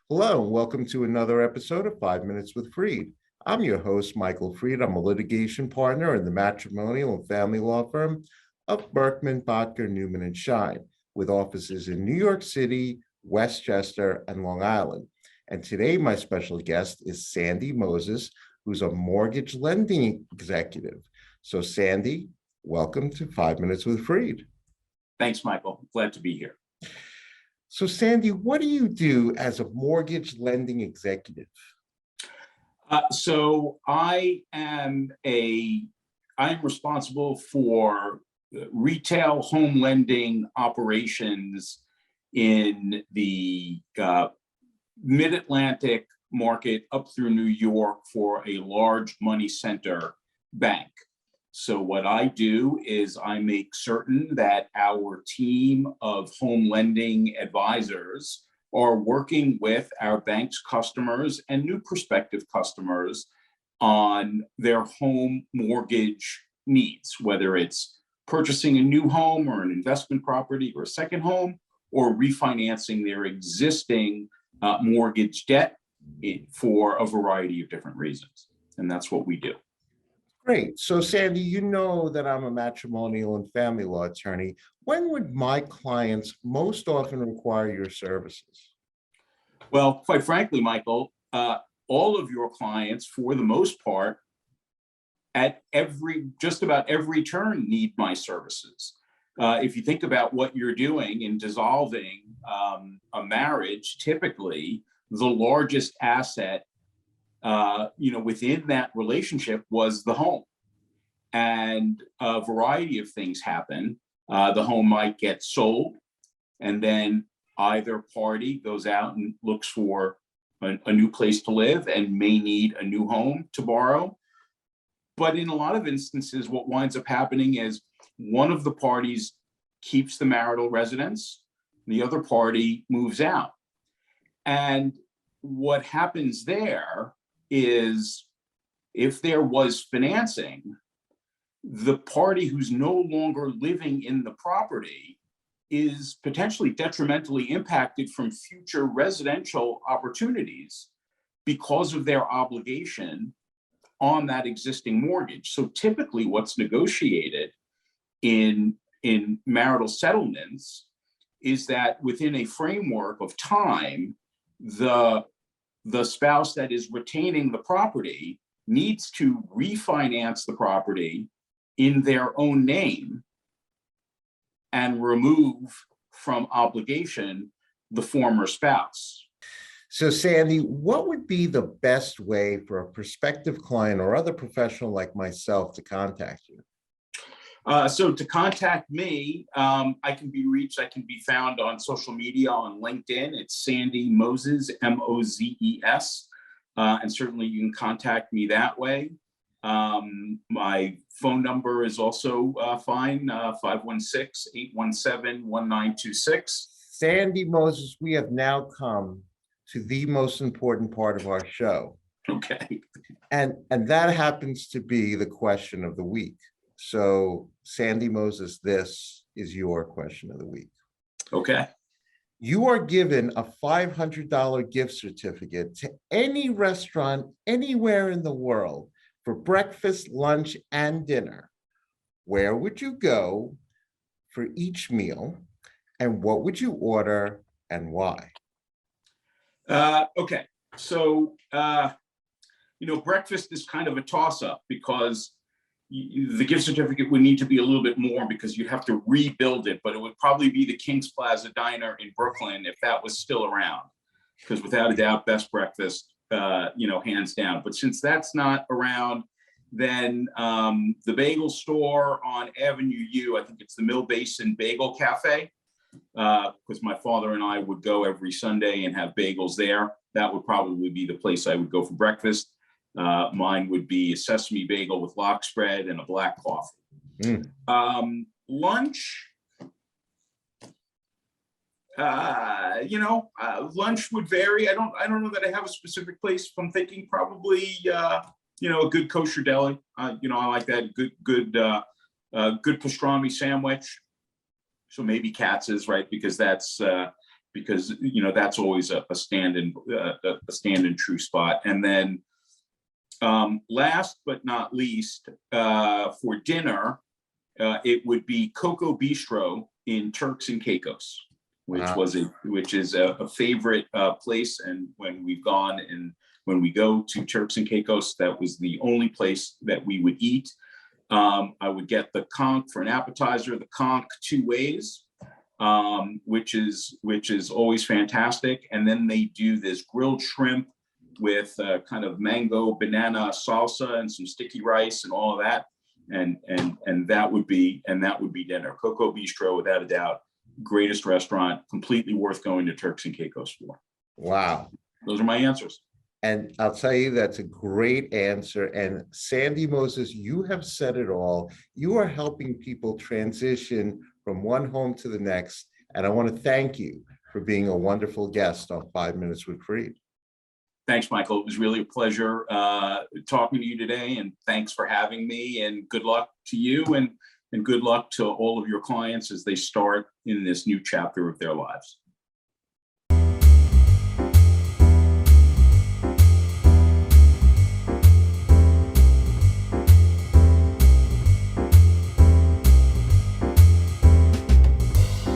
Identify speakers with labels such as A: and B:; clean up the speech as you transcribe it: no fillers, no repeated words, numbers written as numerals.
A: Hello, and welcome to another episode of 5 Minutes with Freed. I'm your host, Michael Freed. I'm a litigation partner in the matrimonial and family law firm of Berkman, Botker, Newman, and Shine, with offices in New York City, Westchester, and Long Island. And today, my special guest is Sandy Mozes, who's a mortgage lending executive. So, Sandy, welcome to 5 Minutes with Freed.
B: Thanks, Michael. Glad to be here.
A: So, Sandy, what do you do as a mortgage lending executive?
B: So I am responsible for retail home lending operations in the mid-Atlantic market up through New York for a large money center bank. So what I do is I make certain that our team of home lending advisors are working with our bank's customers and new prospective customers on their home mortgage needs, whether it's purchasing a new home or an investment property or a second home, or refinancing their existing mortgage debt for a variety of different reasons. And that's what we do.
A: Great. So, Sandy, you know that I'm a matrimonial and family law attorney. When would my clients most often require your services?
B: Well, quite frankly, Michael, all of your clients, for the most part, at just about every turn, need my services. If you think about what you're doing in dissolving a marriage, typically the largest asset within that relationship was the home. And a variety of things happen. The home might get sold, and then either party goes out and looks for a new place to live and may need a new home to borrow. But in a lot of instances, what winds up happening is one of the parties keeps the marital residence, the other party moves out. And what happens there is, if there was financing, the party who's no longer living in the property is potentially detrimentally impacted from future residential opportunities because of their obligation on that existing mortgage. So typically what's negotiated in marital settlements is that within a framework of time, the spouse that is retaining the property needs to refinance the property in their own name and remove from obligation the former spouse.
A: So, Sandy, what would be the best way for a prospective client or other professional like myself to contact you?
B: So to contact me, I can be found on social media, on LinkedIn. It's Sandy Mozes, M-O-Z-E-S. And certainly you can contact me that way. My phone number is also fine, 516-817-1926.
A: Sandy Mozes, we have now come to the most important part of our show.
B: Okay.
A: And that happens to be the question of the week. So, Sandy Mozes, this is your question of the week.
B: Okay.
A: You are given a $500 gift certificate to any restaurant anywhere in the world for breakfast, lunch, and dinner. Where would you go for each meal, and what would you order and why?
B: Okay. So, breakfast is kind of a toss-up because the gift certificate would need to be a little bit more because you'd have to rebuild it, but it would probably be the King's Plaza Diner in Brooklyn if that was still around, because without a doubt, best breakfast, hands down. But since that's not around, then the bagel store on Avenue U, I think it's the Mill Basin Bagel Cafe, because my father and I would go every Sunday and have bagels there. That would probably be the place I would go for breakfast. Mine would be a sesame bagel with lox spread and a black coffee. Lunch, lunch would vary. I don't know that I have a specific place. If I'm thinking, probably, a good kosher deli. I like that good pastrami sandwich. So maybe Katz's, right? Because that's because, you know, that's always a stand-in true spot. And then last but not least, for dinner, it would be Coco Bistro in Turks and Caicos, which is a favorite place. And when we've gone and when we go to Turks and Caicos, that was the only place that we would eat. I would get the conch for an appetizer, the conch 2 ways, which is always fantastic. And then they do this grilled shrimp with kind of mango banana salsa and some sticky rice and all of that. And that would be dinner. Coco Bistro, without a doubt, greatest restaurant, completely worth going to Turks and Caicos for.
A: Wow.
B: Those are my answers.
A: And I'll tell you, that's a great answer. And Sandy Mozes, you have said it all. You are helping people transition from one home to the next. And I want to thank you for being a wonderful guest on 5 Minutes with Freed.
B: Thanks, Michael. It was really a pleasure talking to you today. And thanks for having me. And good luck to you and good luck to all of your clients as they start in this new chapter of their lives.